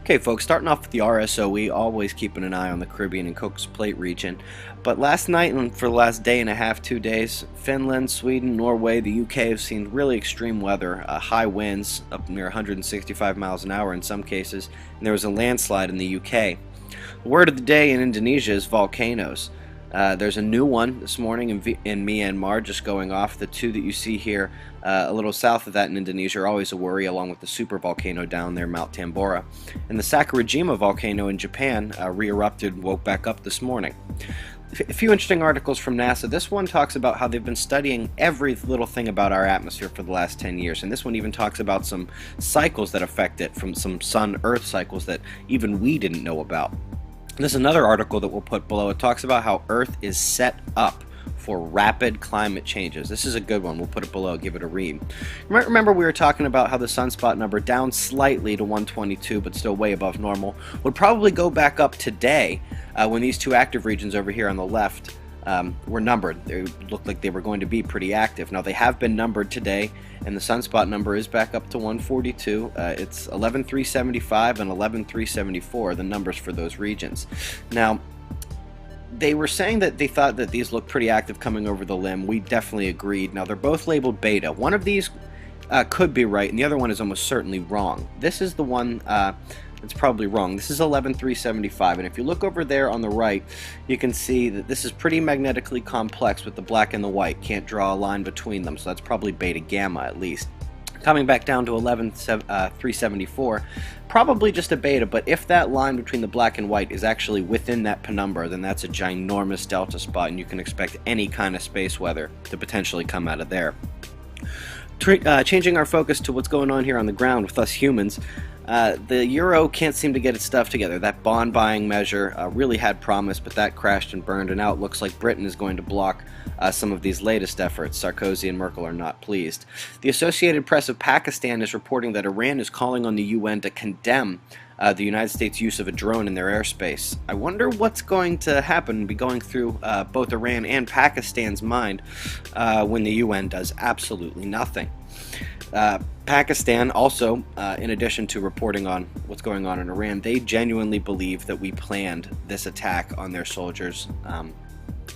Okay, folks, starting off with the RSOE, always keeping an eye on the Caribbean and Cocos Plate region. But last night and for the last day and a half, 2 days, Finland, Sweden, Norway, the UK have seen really extreme weather, high winds up near 165 miles an hour in some cases, and there was a landslide in the UK. The word of the day in Indonesia is volcanoes. There's a new one this morning in Myanmar just going off. The two that you see here a little south of that in Indonesia are always a worry, along with the super volcano down there, Mount Tambora. And the Sakurajima volcano in Japan re-erupted, woke back up this morning. A few interesting articles from NASA. This one talks about how they've been studying every little thing about our atmosphere for the last 10 years. And this one even talks about some cycles that affect it, from some Sun-Earth cycles that even we didn't know about. There's another article that we'll put below. It talks about how Earth is set up for rapid climate changes. This is a good one. We'll put it below. Give it a read. Remember we were talking about how the sunspot number, down slightly to 122, but still way above normal, would probably go back up today when these two active regions over here on the left were numbered. They looked like they were going to be pretty active. Now they have been numbered today, and the sunspot number is back up to 142. It's 11,375 and 11,374, the numbers for those regions. Now, they were saying that they thought that these looked pretty active coming over the limb. We definitely agreed. Now, they're both labeled beta. One of these could be right, and the other one is almost certainly wrong. This is the one it's probably wrong. This is 11,375, and if you look over there on the right, you can see that this is pretty magnetically complex with the black and the white. Can't draw a line between them, so that's probably beta gamma at least. Coming back down to 11,374, probably just a beta, but if that line between the black and white is actually within that penumbra, then that's a ginormous delta spot, and you can expect any kind of space weather to potentially come out of there. Changing our focus to what's going on here on the ground with us humans, the euro can't seem to get its stuff together. That bond buying measure really had promise, but that crashed and burned, and now it looks like Britain is going to block some of these latest efforts. Sarkozy and Merkel are not pleased. The Associated Press of Pakistan is reporting that Iran is calling on the UN to condemn the United States' use of a drone in their airspace. I wonder what's going to happen, be going through both Iran and Pakistan's mind when the UN does absolutely nothing. Pakistan also, in addition to reporting on what's going on in Iran, they genuinely believe that we planned this attack on their soldiers.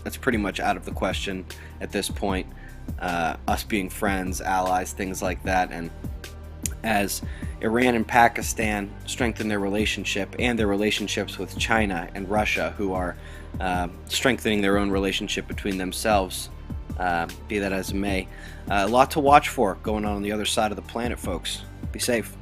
That's pretty much out of the question at this point. Us being friends, allies, things like that, and as Iran and Pakistan strengthen their relationship and their relationships with China and Russia, who are strengthening their own relationship between themselves, be that as it may. A lot to watch for going on the other side of the planet, folks. Be safe.